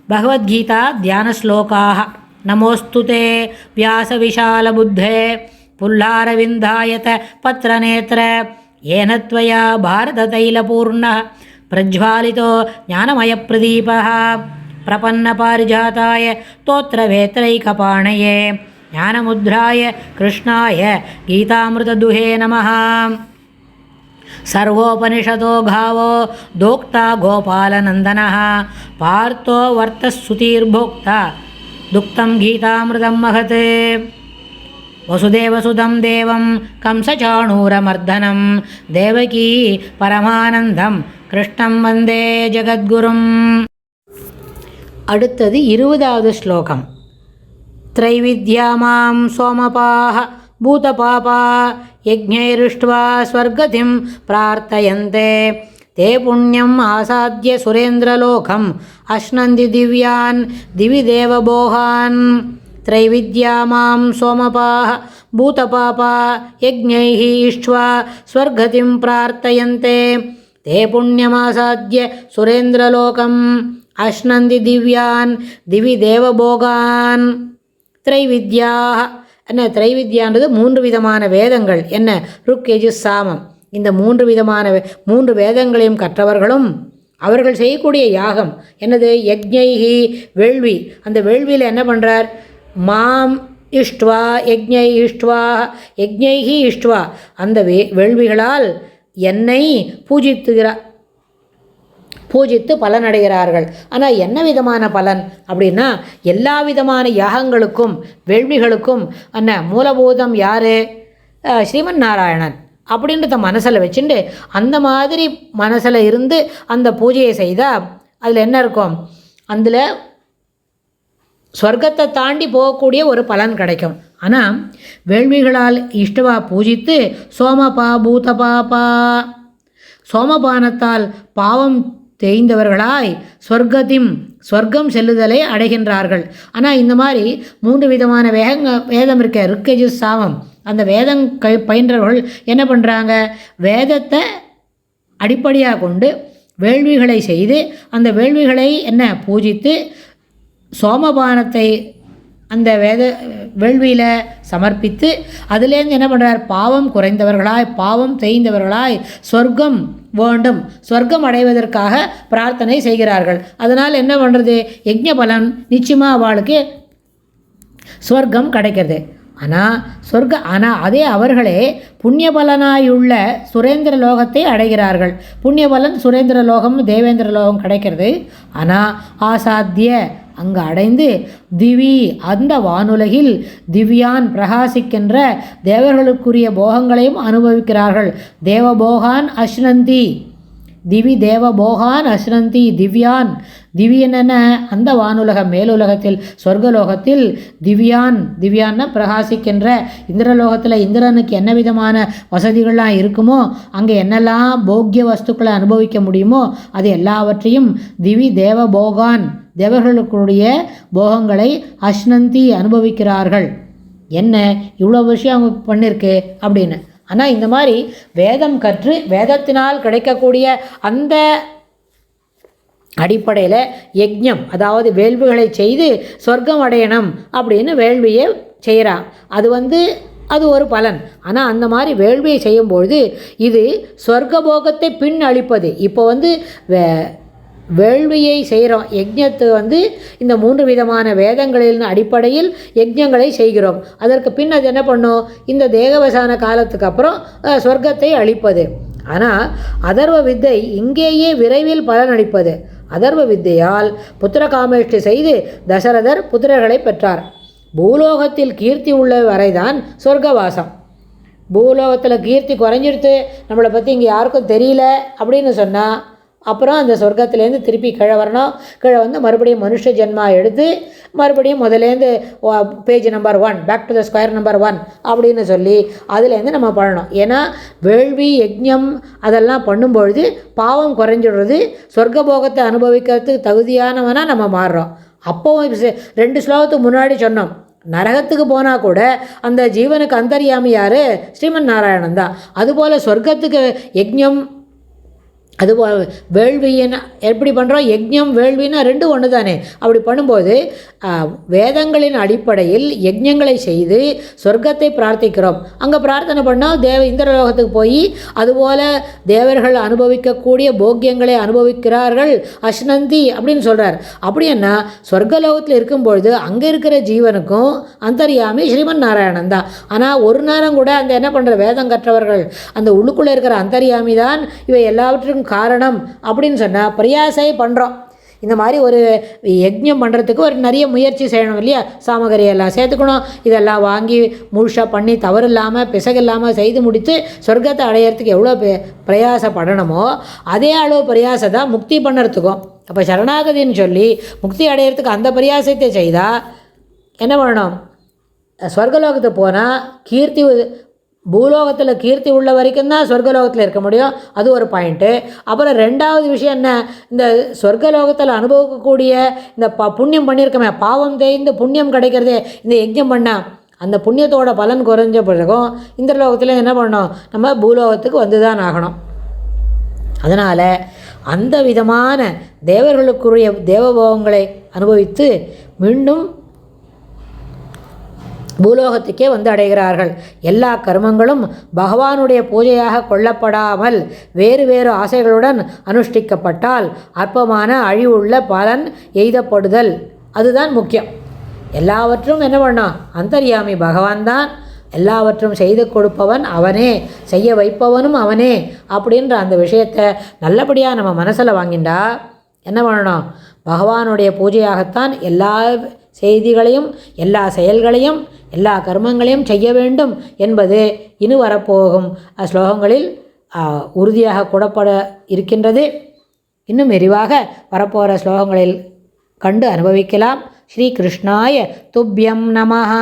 भगवद्गीता ध्यानश्लोकाः। नमोऽस्तु ते व्यासविशालबुद्धे पुल्लारविन्दायत पत्रनेत्र येन त्वया भारततैलपूर्णः प्रज्वालितो ज्ञानमयप्रदीपः प्रपन्नपारिजाताय स्तोत्रवेत्रैकपाणये ज्ञानमुद्राय कृष्णाय गीतामृतदुहे नमः। सर्वोपनिषदो गावो दोक्ता गोपालनन्दनः पार्थो वर्तस्सुतिर्भोक्ता दुक्तं गीतामृतं महत्। वसुदेवसुतं देवं कंसचाणूरमर्दनं देवकी परमानन्दं कृष्णं वन्दे जगद्गुरुम्। அடுத்தது 20வது ஸ்லோகம். त्रैविद्यामां सोमपाः भूतपापा यज्ञैरिष्ट्वा स्वर्गतिं प्रार्थयन्ते ते पुण्यम् आसाद्य सुरेन्द्रलोकम् अश्नन्ति दिव्यान् दिवि देवभोगान्। त्रैविद्यामां सोमपाः भूतपापा यज्ञैः इष्ट्वा स्वर्गतिं प्रार्थयन्ते ते पुण्यमासाद्य सुरेन्द्रलोकम् अश्नन्ति दिव्यान् दिवि देवभोगान्। த்ரைவித்யாக என்ன? த்ரைவித்யான்றது 3 விதமான வேதங்கள். என்ன? ருக் யஜுஸ் சாமம். இந்த 3 விதமான 3 வேதங்களையும் கற்றவர்களும் அவர்கள் செய்யக்கூடிய யாகம் என்னது? யஜ்ஞைஹி, வேள்வி. அந்த வேள்வியில் என்ன பண்ணுறார்? மாம் இஷ்ட்வா யஜ்ஞை இஷ்ட்வா யஜ்ஞைஹி இஷ்ட்வா, அந்த வேள்விகளால் என்னை பூஜித்து பலனடைகிறார்கள். ஆனால் என்ன விதமான பலன் அப்படின்னா, எல்லா விதமான யாகங்களுக்கும் வேள்விகளுக்கும் என்ன மூலபூதம் யார்? ஸ்ரீமன் நாராயணன் அப்படின்றத மனசில் வச்சுட்டு அந்த மாதிரி மனசில் இருந்து அந்த பூஜையை செய்தால் அதில் என்ன இருக்கும்? அதில் சொர்க்கத்தை தாண்டி போகக்கூடிய ஒரு பலன் கிடைக்கும். ஆனால் வேள்விகளால் இஷ்டவா பூஜித்து சோமபா பூதபாபா, சோமபானத்தால் பாவம் தேய்ந்தவர்களாய் சொர்க்கம் செல்லுதலை அடைகின்றார்கள். ஆனால் இந்த மாதிரி 3 விதமான வேதம் இருக்க ருக்கஜு சாமம், அந்த வேதம் பயின்றவர்கள் என்ன பண்ணுறாங்க? வேதத்தை அடிப்படையாக கொண்டு வேள்விகளை செய்து அந்த வேள்விகளை என்ன பூஜித்து சோமபானத்தை அந்த வேள்வியில் சமர்ப்பித்து அதுலேருந்து என்ன பண்ணுறார்? பாவம் குறைந்தவர்களாய் பாவம் தேய்ந்தவர்களாய் சொர்க்கம் வேண்டும், சொர்க்கம் அடைவதற்காக பிரார்த்தனை செய்கிறார்கள். அதனால் என்ன பண்ணுறது? யஜ்ஞ பலன் நிச்சயமாக அவளுக்கு சொர்க்கம் கிடைக்கிறது. ஆனால் அதே அவர்களே புண்ணிய பலனாயுள்ள சுரேந்திர லோகத்தை அடைகிறார்கள். புண்ணிய பலன் சுரேந்திர லோகம் தேவேந்திர லோகம் கிடைக்கிறது. ஆனால் ஆசாத்திய அங்கு அடைந்து திவி அந்த வானுலகில் திவ்யான் பிரகாசிக்கின்ற தேவர்களுக்குரிய போகங்களையும் அனுபவிக்கிறார்கள். தேவபோகான் அஸ்னந்தி, திவி தேவபோகான் அஸ்னந்தி திவ்யான். திவ்யன அந்த வானுலகம் மேலுலகத்தில் சொர்க்கலோகத்தில் திவ்யான்னா பிரகாசிக்கின்ற இந்திரலோகத்தில் இந்திரனுக்கு என்ன விதமான வசதிகள்லாம் இருக்குமோ, அங்கே என்னெல்லாம் போக்கிய வஸ்துக்களை அனுபவிக்க முடியுமோ அது எல்லாவற்றையும் திவி தேவபோகான் தேவர்களுக்குடைய போகங்களை அஸ்னந்தி அனுபவிக்கிறார்கள். என்ன இவ்வளோ விஷயம் அவங்க பண்ணியிருக்கு அப்படின்னு. ஆனால் இந்த மாதிரி வேதம் கற்று வேதத்தினால் கிடைக்கக்கூடிய அந்த அடிப்படையில் யஜ்ஞம் அதாவது வேள்விகளை செய்து சொர்க்கம் அடையணும் அப்படின்னு வேள்வியை செய்கிறான். அது ஒரு பலன். ஆனால் அந்த மாதிரி வேள்வியை செய்யும்பொழுது இது சொர்க்கபோகத்தை பின் அளிப்பது. இப்போ வேள்வியை செய்கிறோம், யஜ்ஞத்தை இந்த 3 விதமான வேதங்களின் அடிப்படையில் யஜ்ஞங்களை செய்கிறோம். அதற்கு பின் அது என்ன பண்ணும்? இந்த தேகவசான காலத்துக்கு அப்புறம் சொர்க்கத்தை அளிப்பது. ஆனால் அதர்வ வித்தை இங்கேயே விரைவில் பலனளிப்பது. அதர்வ வித்தையால் புத்திர காமேஷ்டி செய்து தசரதர் புத்திரர்களை பெற்றார். பூலோகத்தில் கீர்த்தி உள்ள வரைதான் சொர்க்கவாசம். பூலோகத்தில் கீர்த்தி குறைஞ்சிடுத்து, நம்மளை பற்றி இங்கே யாருக்கும் தெரியல அப்படின்னு சொன்னால் அப்புறம் அந்த சொர்க்கத்துலேருந்து திருப்பி கீழே வரணும். கீழே மறுபடியும் மனுஷ ஜென்மா எடுத்து மறுபடியும் முதலேருந்து page number 1 back to the square number 1 அப்படின்னு சொல்லி அதுலேருந்து நம்ம பண்ணணும். ஏன்னா வேள்வி யஜ்ஞம் அதெல்லாம் பண்ணும்பொழுது பாவம் குறைஞ்சிடுறது, சொர்க்கபோகத்தை அனுபவிக்கிறதுக்கு தகுதியானவனாக நம்ம மாறுறோம். அப்போது 2 ஸ்லோகத்துக்கு முன்னாடி சொன்னோம், நரகத்துக்கு போனால் கூட அந்த ஜீவனுக்கு அந்தர்யாமி யார்? ஸ்ரீமன் நாராயணன் தான். அதுபோல் சொர்க்கத்துக்கு யஜ்ஞம் அதுபோல் வேள்வியின் எப்படி பண்ணுறோம், யஜ்ஞம் வேள்வின்னா ரெண்டும் ஒன்று தானே. அப்படி பண்ணும்போது வேதங்களின் அடிப்படையில் யஜ்ஞங்களை செய்து சொர்க்கத்தை பிரார்த்திக்கிறோம். அங்கே பிரார்த்தனை பண்ணால் இந்திரலோகத்துக்கு போய் அதுபோல் தேவர்கள் அனுபவிக்கக்கூடிய போக்கியங்களை அனுபவிக்கிறார்கள் அஷ்னந்தி அப்படின்னு சொல்கிறார். அப்படின்னா சொர்க்கலோகத்தில் இருக்கும்பொழுது அங்கே இருக்கிற ஜீவனுக்கும் அந்தர்யாமி ஸ்ரீமன் நாராயணன் தான். ஆனால் ஒரு நேரம் கூட அந்த என்ன பண்ணுற வேதம் கற்றவர்கள் அந்த உள்ளுக்குள்ளே இருக்கிற அந்தர்யாமி தான் இவை எல்லாவற்றுக்கும் காரணம் அப்படின்னு சொன்னால் பிரயாசை பண்ணுறோம். இந்த மாதிரி ஒரு யஜ்ஞம் பண்ணுறதுக்கு ஒரு நிறைய முயற்சி செய்யணும் இல்லையா. சாமகிரி எல்லாம் சேர்த்துக்கணும், இதெல்லாம் வாங்கி முழுசாக பண்ணி தவறு இல்லாமல் பிசகு இல்லாமல் செய்து முடித்து சொர்க்கத்தை அடையிறதுக்கு எவ்வளோ பிரயாசப்படணுமோ அதே அளவு பிரயாசம் தான் முக்தி பண்ணுறதுக்கும். அப்போ சரணாகதின்னு சொல்லி முக்தி அடையிறதுக்கு அந்த பிரயாசத்தை செய்தால் என்ன பண்ணணும், சொர்க்கலோகத்துக்கு போனால் கீர்த்தி பூலோகத்தில் கீர்த்தி உள்ள வரைக்கும் தான் சொர்க்கலோகத்தில் இருக்க முடியும். அது ஒரு பாயிண்ட்டு. அப்புறம் ரெண்டாவது விஷயம் என்ன, இந்த சொர்க்கலோகத்தில் அனுபவிக்கக்கூடிய இந்த புண்ணியம் பண்ணியிருக்கோமே, பாவம் தேய்ந்து புண்ணியம் கிடைக்கிறதே இந்த யஜ்ஞம் பண்ணால் அந்த புண்ணியத்தோட பலன் குறைஞ்ச பிறகும் இந்த லோகத்தில் என்ன பண்ணணும், நம்ம பூலோகத்துக்கு வந்து தான் ஆகணும். அதனால் அந்த விதமான தேவர்களுக்குரிய தேவபோகங்களை அனுபவித்து மீண்டும் பூலோகத்துக்கே வந்து அடைகிறார்கள். எல்லா கர்மங்களும் பகவானுடைய பூஜையாக கொள்ளப்படாமல் வேறு வேறு ஆசைகளுடன் அனுஷ்டிக்கப்பட்டால் அற்பமான அழிவுள்ள பலன் எய்தப்படுதல் அதுதான் முக்கியம். எல்லாவற்றும் என்ன பண்ணான், அந்தர்யாமி பகவான் தான், எல்லாவற்றும் செய்து கொடுப்பவன் அவனே, செய்ய வைப்பவனும் அவனே அப்படின்ற அந்த விஷயத்தை நல்லபடியாக நம்ம மனசில் வாங்கிண்டா என்ன பண்ணணும், பகவானுடைய பூஜையாகத்தான் எல்லா செய்திகளையும் எல்லா செயல்களையும் எல்லா கர்மங்களையும் செய்ய வேண்டும் என்பது இனி வரப்போகும் ஸ்லோகங்களில் உறுதியாக கூடப்பட இருக்கின்றது. இன்னும் விரிவாக வரப்போகிற ஸ்லோகங்களில் கண்டு அனுபவிக்கலாம். ஸ்ரீ கிருஷ்ணாய துப்யம் நமஹ.